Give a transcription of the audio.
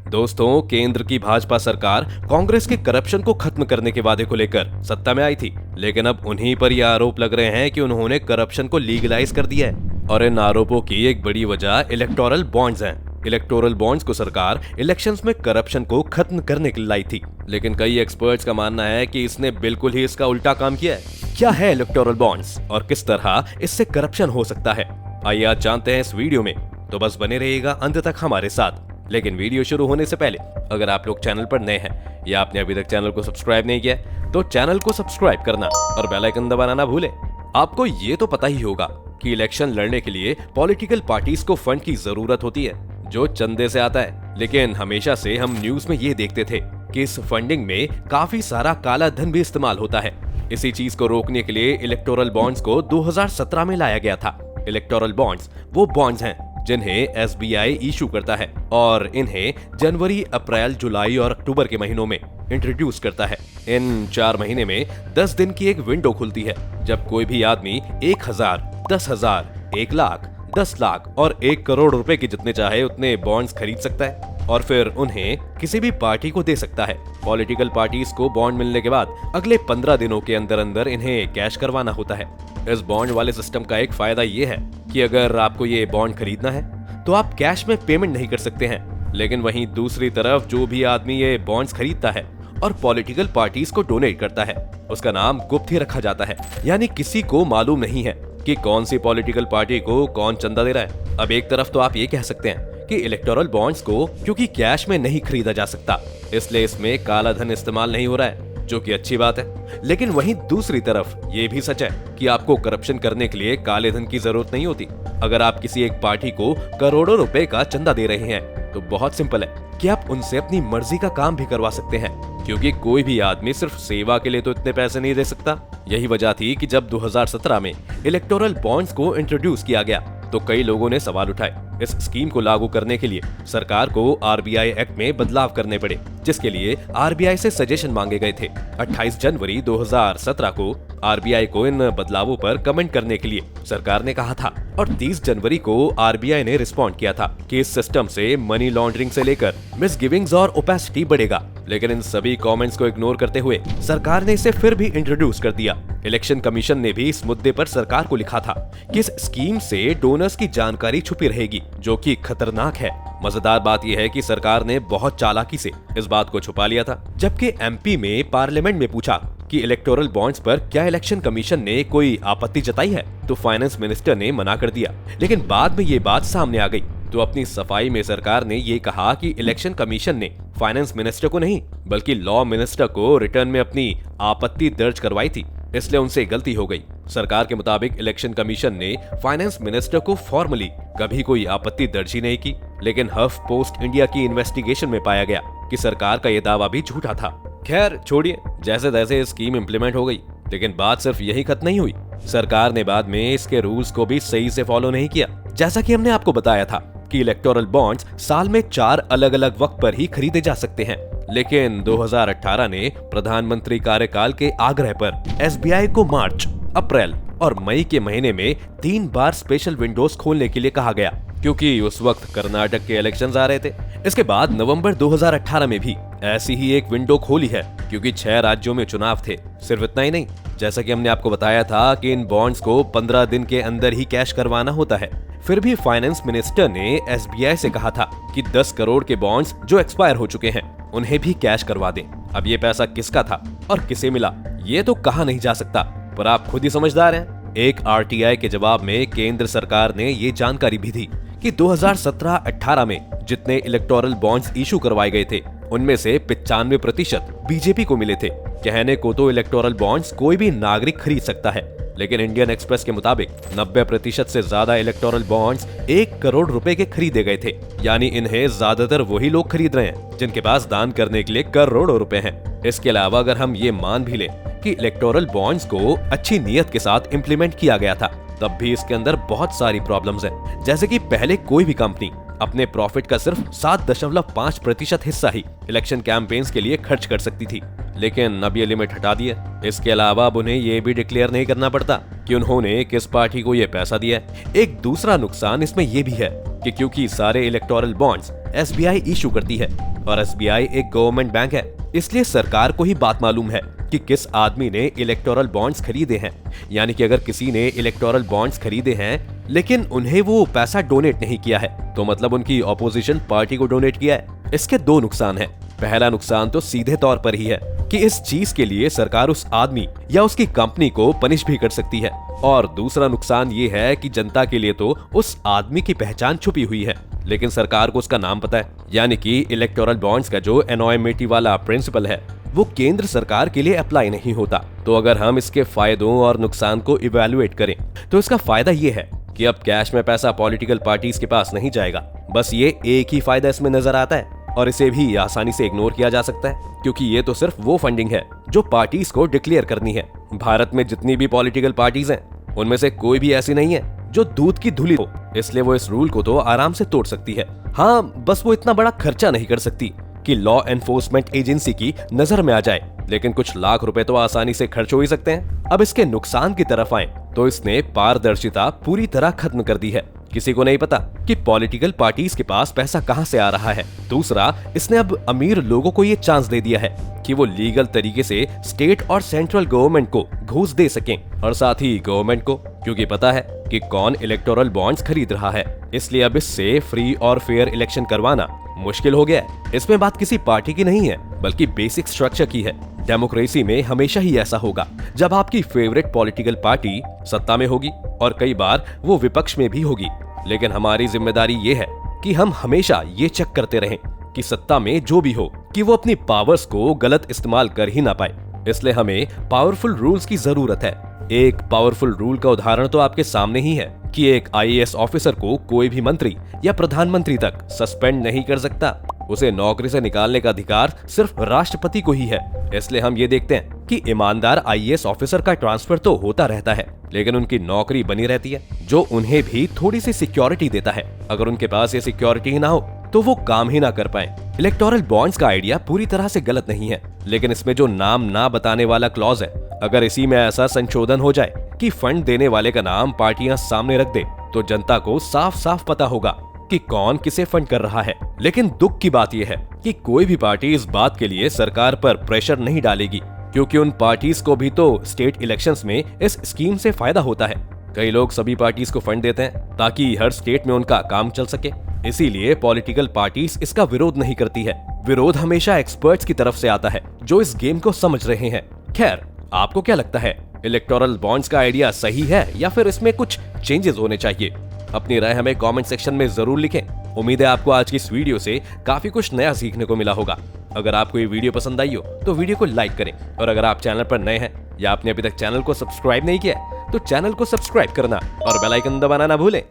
दोस्तों, केंद्र की भाजपा सरकार कांग्रेस के करप्शन को खत्म करने के वादे को लेकर सत्ता में आई थी, लेकिन अब उन्हीं पर यह आरोप लग रहे हैं कि उन्होंने करप्शन को लीगलाइज कर दिया है। और इन आरोपों की एक बड़ी वजह इलेक्टोरल बॉन्ड्स हैं। इलेक्टोरल बॉन्ड्स को सरकार इलेक्शंस में करप्शन को खत्म करने के लिए लाई थी, लेकिन कई एक्सपर्ट्स का मानना है कि इसने बिल्कुल ही इसका उल्टा काम किया है। क्या है इलेक्टोरल बॉन्ड्स और किस तरह इससे करप्शन हो सकता है, आइए आज जानते हैं इस वीडियो में। तो बस बने रहिएगा अंत तक हमारे साथ। लेकिन वीडियो शुरू होने से पहले अगर आप लोग चैनल पर नए हैं या आपने अभी तक चैनल को सब्सक्राइब नहीं किया तो चैनल को सब्सक्राइब करना और बेल आइकन दबाना ना भूलें। आपको ये तो पता ही होगा कि इलेक्शन लड़ने के लिए पॉलिटिकल पार्टीज को फंड की जरूरत होती है, जो चंदे से आता है। लेकिन हमेशा से हम न्यूज में ये देखते थे कि इस फंडिंग में काफी सारा काला धन भी इस्तेमाल होता है। इसी चीज को रोकने के लिए इलेक्टोरल बॉन्ड्स को 2017 में लाया गया था। इलेक्टोरल बॉन्ड्स वो बॉन्ड्स हैं जिन्हें एसबीआई इशू करता है और इन्हें जनवरी, अप्रैल, जुलाई और अक्टूबर के महीनों में इंट्रोड्यूस करता है। इन 4 महीने में 10 दिन की एक विंडो खुलती है जब कोई भी आदमी 1000, 10,000, 1 लाख, 10 लाख और 1 करोड़ रुपए के जितने चाहे उतने बॉन्ड्स खरीद सकता है और फिर उन्हें किसी भी पार्टी को दे सकता है। पॉलिटिकल पार्टीज को बॉन्ड मिलने के बाद अगले 15 दिनों के अंदर अंदर इन्हें कैश करवाना होता है। इस बॉन्ड वाले सिस्टम का एक फायदा ये है कि अगर आपको ये बॉन्ड खरीदना है तो आप कैश में पेमेंट नहीं कर सकते हैं, लेकिन वहीं दूसरी तरफ जो भी आदमी ये बॉन्ड्स खरीदता है और पॉलिटिकल पार्टीज को डोनेट करता है, उसका नाम गुप्त ही रखा जाता है, यानी किसी को मालूम नहीं है कि कौन सी पॉलिटिकल पार्टी को कौन चंदा दे रहा है। अब एक तरफ तो आप ये कह सकते हैं कि इलेक्टोरल बॉन्ड्स को क्योंकि कैश में नहीं खरीदा जा सकता, इसलिए इसमें काला धन इस्तेमाल नहीं हो रहा है, जो कि अच्छी बात है। लेकिन वहीं दूसरी तरफ ये भी सच है कि आपको करप्शन करने के लिए काले धन की जरूरत नहीं होती। अगर आप किसी एक पार्टी को करोड़ों रुपए का चंदा दे रहे हैं तो बहुत सिंपल है कि आप उनसे अपनी मर्जी का काम भी करवा सकते हैं, क्योंकि कोई भी आदमी सिर्फ सेवा के लिए तो इतने पैसे नहीं दे सकता। यही वजह थी कि जब 2017 में इलेक्टोरल बॉन्ड्स को इंट्रोड्यूस किया गया तो कई लोगों ने सवाल उठाए। इस स्कीम को लागू करने के लिए सरकार को आरबीआई एक्ट में बदलाव करने पड़े, जिसके लिए आरबीआई से सजेशन मांगे गए थे। 28 जनवरी 2017 को आरबीआई को इन बदलावों पर कमेंट करने के लिए सरकार ने कहा था और 30 जनवरी को आरबीआई ने रिस्पॉन्ड किया था कि इस सिस्टम से मनी लॉन्ड्रिंग से लेकर मिसगिविंग्स और ओपेसिटी बढ़ेगा। लेकिन इन सभी कमेंट्स को इग्नोर करते हुए सरकार ने इसे फिर भी इंट्रोड्यूस कर दिया। इलेक्शन कमीशन ने भी इस मुद्दे पर सरकार को लिखा था कि इस स्कीम से डोनर्स की जानकारी छुपी रहेगी, जो कि खतरनाक है। मजेदार बात यह है कि सरकार ने बहुत चालाकी से इस बात को छुपा लिया था। जबकि एमपी में पार्लियामेंट में पूछा कि इलेक्टोरल बॉन्ड्स पर क्या इलेक्शन कमीशन ने कोई आपत्ति जताई है, तो फाइनेंस मिनिस्टर ने मना कर दिया। लेकिन बाद में ये बात सामने आ गई तो अपनी सफाई में सरकार ने ये कहा कि इलेक्शन कमीशन ने फाइनेंस मिनिस्टर को नहीं बल्कि लॉ मिनिस्टर को रिटर्न में अपनी आपत्ति दर्ज करवाई थी, इसलिए उनसे गलती हो गई। सरकार के मुताबिक इलेक्शन कमीशन ने फाइनेंस मिनिस्टर को फॉर्मली कभी कोई आपत्ति दर्ज ही नहीं की, लेकिन हफ पोस्ट इंडिया की इन्वेस्टिगेशन में पाया गया कि सरकार का यह दावा भी झूठा था। खैर छोड़िए, जैसे तैसे स्कीम इम्प्लीमेंट हो गई, लेकिन बात सिर्फ यही खत्म नहीं हुई। सरकार ने बाद में इसके रूल्स को भी सही से फॉलो नहीं किया। जैसा कि हमने आपको बताया था कि इलेक्टोरल बॉन्ड्स साल में 4 अलग अलग वक्त पर ही खरीदे जा सकते हैं, लेकिन 2018 ने प्रधानमंत्री कार्यकाल के आग्रह पर एसबीआई को मार्च, अप्रैल और मई के महीने में 3 बार स्पेशल विंडोज खोलने के लिए कहा गया, क्योंकि उस वक्त कर्नाटक के इलेक्शंस आ रहे थे। इसके बाद नवंबर 2018 में भी ऐसी ही एक विंडो खोली है, क्योंकि 6 राज्यों में चुनाव थे। सिर्फ इतना ही नहीं, जैसा कि हमने आपको बताया था कि इन बॉन्ड्स को 15 दिन के अंदर ही कैश करवाना होता है। फिर भी फाइनेंस मिनिस्टर ने एसबीआई से कहा था कि 10 करोड़ के बॉन्ड्स जो एक्सपायर हो चुके हैं उन्हें भी कैश करवा दें। अब ये पैसा किसका था और किसे मिला, ये तो कहा नहीं जा सकता, पर आप खुद ही समझदार हैं। एक आरटीआई के जवाब में केंद्र सरकार ने ये जानकारी भी दी कि 2017-18 में जितने इलेक्टोरल बॉन्ड्स इशू करवाए गए थे उनमें से 95% बीजेपी को मिले थे। कहने को तो इलेक्टोरल बॉन्ड्स कोई भी नागरिक खरीद सकता है, लेकिन इंडियन एक्सप्रेस के मुताबिक 90% से ज्यादा इलेक्टोरल बॉन्ड्स 1 करोड़ रुपए के खरीदे गए थे, यानी इन्हें ज्यादातर वही लोग खरीद रहे हैं जिनके पास दान करने के लिए करोड़ों रुपए हैं। इसके अलावा अगर हम ये मान भी लें कि इलेक्टोरल बॉन्ड्स को अच्छी नीयत के साथ इम्प्लीमेंट किया गया था, तब भी इसके अंदर बहुत सारी प्रॉब्लम्स हैं। जैसे कि पहले कोई भी कंपनी अपने प्रॉफिट का सिर्फ 7.5% हिस्सा ही इलेक्शन कैंपेन्स के लिए खर्च कर सकती थी, लेकिन अब ये लिमिट हटा दी है। इसके अलावा अब उन्हें ये भी डिक्लेयर नहीं करना पड़ता कि उन्होंने किस पार्टी को ये पैसा दिया है। एक दूसरा नुकसान इसमें ये भी है कि क्योंकि सारे इलेक्टोरल बॉन्ड्स एसबीआई इशू करती है और एसबीआई एक गवर्नमेंट बैंक है, इसलिए सरकार को ही बात मालूम है कि किस आदमी ने इलेक्टोरल बॉन्ड्स खरीदे हैं। यानी कि अगर किसी ने इलेक्टोरल बॉन्ड्स खरीदे हैं लेकिन उन्हें वो पैसा डोनेट नहीं किया है, तो मतलब उनकी ऑपोजिशन पार्टी को डोनेट किया है। इसके दो नुकसान हैं। पहला नुकसान तो सीधे तौर पर ही है कि इस चीज के लिए सरकार उस आदमी या उसकी कंपनी को पनिश भी कर सकती है, और दूसरा नुकसान ये है कि जनता के लिए तो उस आदमी की पहचान छुपी हुई है लेकिन सरकार को उसका नाम पता है। यानी कि इलेक्टोरल बॉन्ड्स का जो एनॉयमिटी वाला प्रिंसिपल है वो केंद्र सरकार के लिए अप्लाई नहीं होता। तो अगर हम इसके फायदों और नुकसान को इवैल्यूएट करें तो इसका फायदा ये है कि अब कैश में पैसा पॉलिटिकल पार्टीज के पास नहीं जाएगा। बस ये एक ही फायदा इसमें नजर आता है और इसे भी आसानी से इग्नोर किया जा सकता है क्योंकि ये तो सिर्फ वो फंडिंग है जो पार्टीज को डिक्लेयर करनी है। भारत में जितनी भी पॉलिटिकल पार्टीज हैं उनमें से कोई भी ऐसी नहीं है जो दूध की धुली हो, इसलिए वो इस रूल को तो आराम से तोड़ सकती है। हाँ, बस वो इतना बड़ा खर्चा नहीं कर सकती कि लॉ एनफोर्समेंट एजेंसी की नजर में आ जाए, लेकिन कुछ लाख रुपए तो आसानी से खर्च हो ही सकते हैं। अब इसके नुकसान की तरफ आए तो इसने पारदर्शिता पूरी तरह खत्म कर दी है। किसी को नहीं पता कि पॉलिटिकल पार्टीज के पास पैसा कहां से आ रहा है। दूसरा, इसने अब अमीर लोगों को ये चांस दे दिया है कि वो लीगल तरीके से स्टेट और सेंट्रल गवर्नमेंट को घूस दे सकें, और साथ ही गवर्नमेंट को, क्योंकि पता है कि कौन इलेक्टोरल बॉन्ड्स खरीद रहा है। इसलिए अब इससे फ्री और फेयर इलेक्शन करवाना मुश्किल हो गया है। इसमें बात किसी पार्टी की नहीं है बल्कि बेसिक स्ट्रक्चर की है। डेमोक्रेसी में हमेशा ही ऐसा होगा जब आपकी फेवरेट पॉलिटिकल पार्टी सत्ता में होगी और कई बार वो विपक्ष में भी होगी। लेकिन हमारी जिम्मेदारी ये है कि हम हमेशा ये चेक करते रहें कि सत्ता में जो भी हो कि वो अपनी पावर्स को गलत इस्तेमाल कर ही ना पाए। इसलिए हमें पावरफुल रूल्स की जरूरत है। एक पावरफुल रूल का उदाहरण तो आपके सामने ही है कि एक आईएएस ऑफिसर को कोई भी मंत्री या प्रधानमंत्री तक सस्पेंड नहीं कर सकता। उसे नौकरी से निकालने का अधिकार सिर्फ राष्ट्रपति को ही है। इसलिए हम ये देखते हैं कि ईमानदार आईएएस ऑफिसर का ट्रांसफर तो होता रहता है लेकिन उनकी नौकरी बनी रहती है, जो उन्हें भी थोड़ी सी सिक्योरिटी देता है। अगर उनके पास ये सिक्योरिटी ही ना हो तो वो काम ही ना कर पाए। इलेक्टोरल बॉन्ड्स का आइडिया पूरी तरह से गलत नहीं है, लेकिन इसमें जो नाम ना बताने वाला क्लॉज है, अगर इसी में ऐसा संशोधन हो जाए कि फंड देने वाले का नाम पार्टियां सामने रख दे तो जनता को साफ साफ पता होगा कि कौन किसे फंड कर रहा है। लेकिन दुख की बात यह है कि कोई भी पार्टी इस बात के लिए सरकार पर प्रेशर नहीं डालेगी, क्योंकि उन पार्टीज को भी तो स्टेट इलेक्शंस में इस स्कीम से फायदा होता है। कई लोग सभी पार्टीज को फंड देते हैं ताकि हर स्टेट में उनका काम चल सके। इसीलिए पॉलिटिकल पार्टीज इसका विरोध नहीं करती है। विरोध हमेशा एक्सपर्ट्स की तरफ से आता है जो इस गेम को समझ रहे हैं। खैर, आपको क्या लगता है, इलेक्टोरल बॉन्ड्स का आइडिया सही है या फिर इसमें कुछ चेंजेस होने चाहिए? अपनी राय हमें कमेंट सेक्शन में जरूर लिखें। उम्मीद है आपको आज की इस वीडियो से काफी कुछ नया सीखने को मिला होगा। अगर आपको ये वीडियो पसंद आई हो तो वीडियो को लाइक करें, और अगर आप चैनल पर नए हैं या आपने अभी तक चैनल को सब्सक्राइब नहीं किया तो चैनल को सब्सक्राइब करना और बेल आइकन दबाना ना भूलें